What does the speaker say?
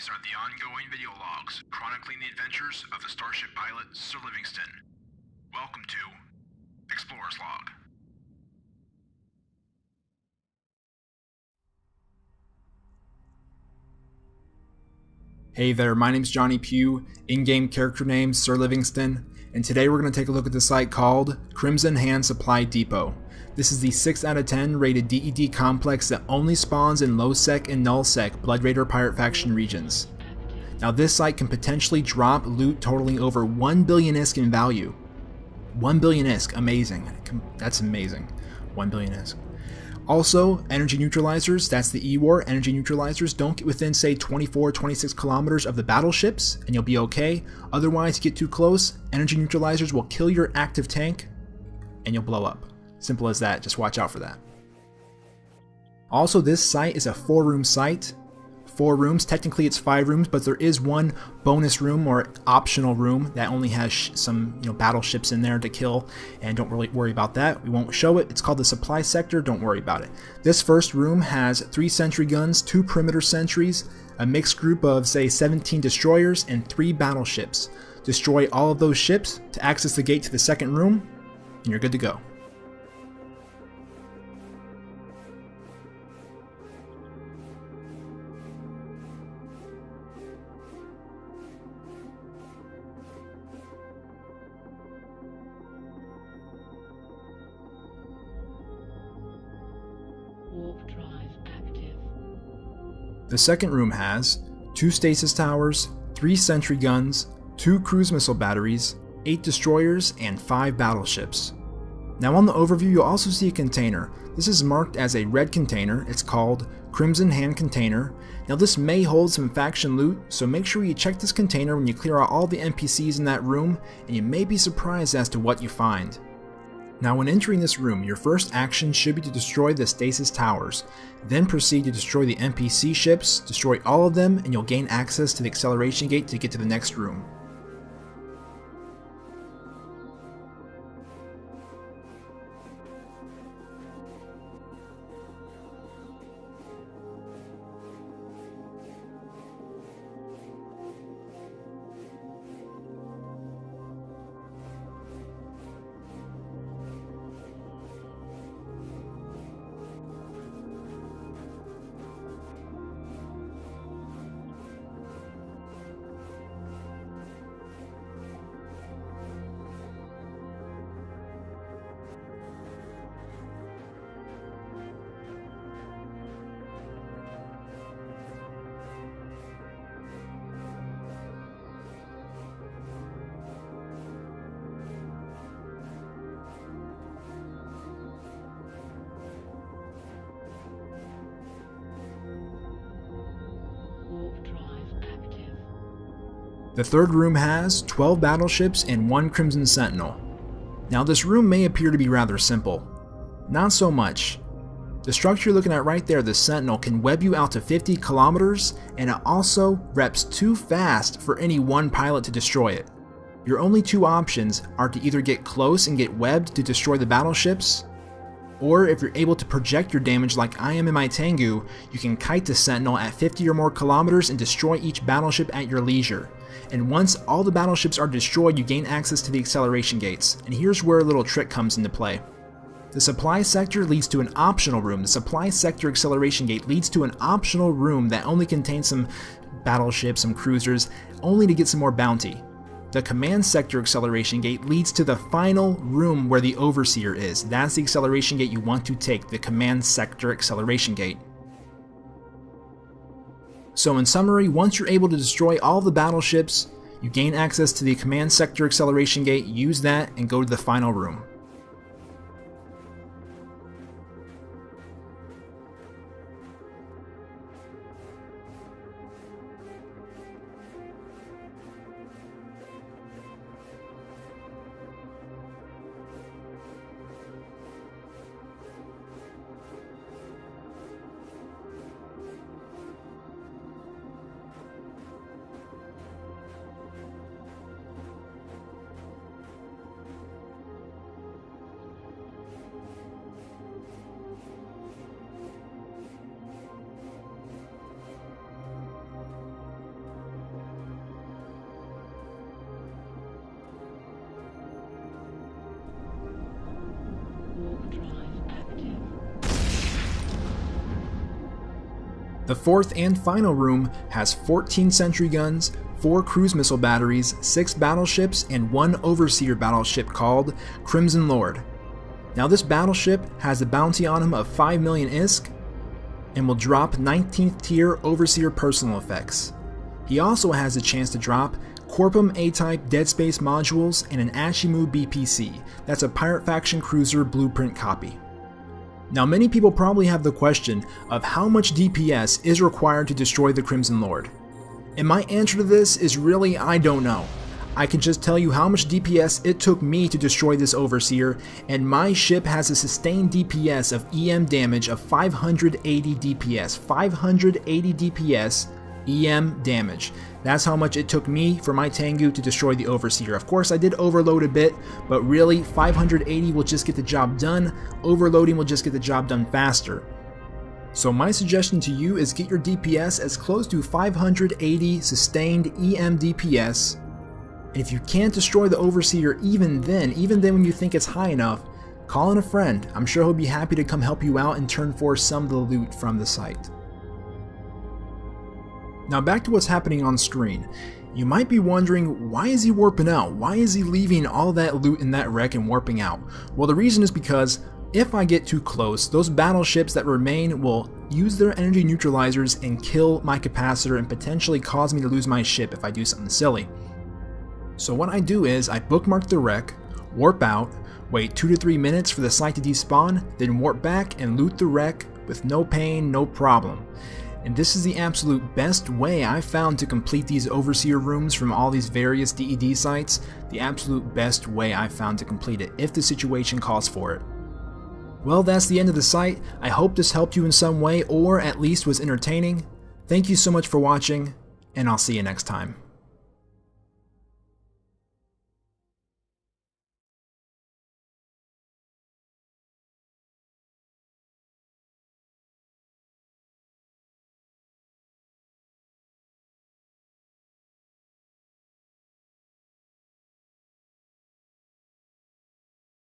These are the ongoing video logs chronicling the adventures of the starship pilot Sir Livingston. Welcome to Explorer's Log. Hey there, my name's Johnny Pugh, in-game character name Sir Livingston, and today we're going to take a look at the site called Crimson Hand Supply Depot. This is the 6 out of 10 rated DED complex that only spawns in low-sec and null-sec Blood Raider Pirate Faction regions. Now this site can potentially drop loot totaling over 1 billion ISK in value. 1 billion ISK, amazing. That's amazing. 1 billion ISK. Also, energy neutralizers, that's the E-War, energy neutralizers, don't get within say 24-26 kilometers of the battleships and you'll be okay. Otherwise, you get too close, energy neutralizers will kill your active tank and you'll blow up. Simple as that, just watch out for that. Also, this site is a 4-room site. 4 rooms, technically it's 5 rooms, but there is one bonus room or optional room that only has some battleships in there to kill, and don't really worry about that. We won't show it. It's called the supply sector, don't worry about it. This first room has 3 sentry guns, 2 perimeter sentries, a mixed group of say 17 destroyers, and 3 battleships. Destroy all of those ships to access the gate to the second room, and you're good to go. The second room has 2 stasis towers, 3 sentry guns, 2 cruise missile batteries, 8 destroyers, and 5 battleships. Now on the overview you'll also see a container. This is marked as a red container. It's called Crimson Hand Container. Now this may hold some faction loot, so make sure you check this container when you clear out all the NPCs in that room, and you may be surprised as to what you find. Now when entering this room, your first action should be to destroy the stasis towers, then proceed to destroy the NPC ships, destroy all of them, and you'll gain access to the acceleration gate to get to the next room. The third room has 12 battleships and 1 Crimson Sentinel. Now this room may appear to be rather simple. Not so much. The structure you're looking at right there, the Sentinel, can web you out to 50 kilometers, and it also reps too fast for any one pilot to destroy it. Your only 2 options are to either get close and get webbed to destroy the battleships, or if you're able to project your damage like I am in my Tengu, you can kite the Sentinel at 50 or more kilometers and destroy each battleship at your leisure. And once all the battleships are destroyed, you gain access to the acceleration gates. And here's where a little trick comes into play. The supply sector leads to an optional room. The supply sector acceleration gate leads to an optional room that only contains some battleships, some cruisers, only to get some more bounty. The command sector acceleration gate leads to the final room where the overseer is. That's the acceleration gate you want to take, the command sector acceleration gate. So in summary, once you're able to destroy all the battleships, you gain access to the command sector acceleration gate, use that, and go to the final room. The fourth and final room has 14 sentry guns, 4 cruise missile batteries, 6 battleships, and 1 overseer battleship called Crimson Lord. Now this battleship has a bounty on him of 5 million ISK and will drop 19th tier overseer personal effects. He also has a chance to drop Corpum A-type Dead Space modules and an Ashimu BPC, that's a Pirate Faction Cruiser blueprint copy. Now many people probably have the question of how much DPS is required to destroy the Crimson Lord. And my answer to this is really I don't know. I can just tell you how much DPS it took me to destroy this Overseer, and my ship has a sustained DPS of EM damage of 580 DPS. 580 DPS EM damage. That's how much it took me for my Tengu to destroy the Overseer. Of course I did overload a bit, but really 580 will just get the job done. Overloading will just get the job done faster. So my suggestion to you is get your DPS as close to 580 sustained EM DPS. And if you can't destroy the Overseer even then when you think it's high enough, call in a friend. I'm sure he'll be happy to come help you out and turn for some of the loot from the site. Now back to what's happening on screen. You might be wondering, why is he warping out? Why is he leaving all that loot in that wreck and warping out? Well, the reason is because if I get too close, those battleships that remain will use their energy neutralizers and kill my capacitor and potentially cause me to lose my ship if I do something silly. So what I do is I bookmark the wreck, warp out, wait 2 to 3 minutes for the site to despawn, then warp back and loot the wreck with no pain, no problem. And this is the absolute best way I've found to complete these Overseer rooms from all these various DED sites, the absolute best way I've found to complete it, if the situation calls for it. Well, that's the end of the site. I hope this helped you in some way, or at least was entertaining. Thank you so much for watching, and I'll see you next time.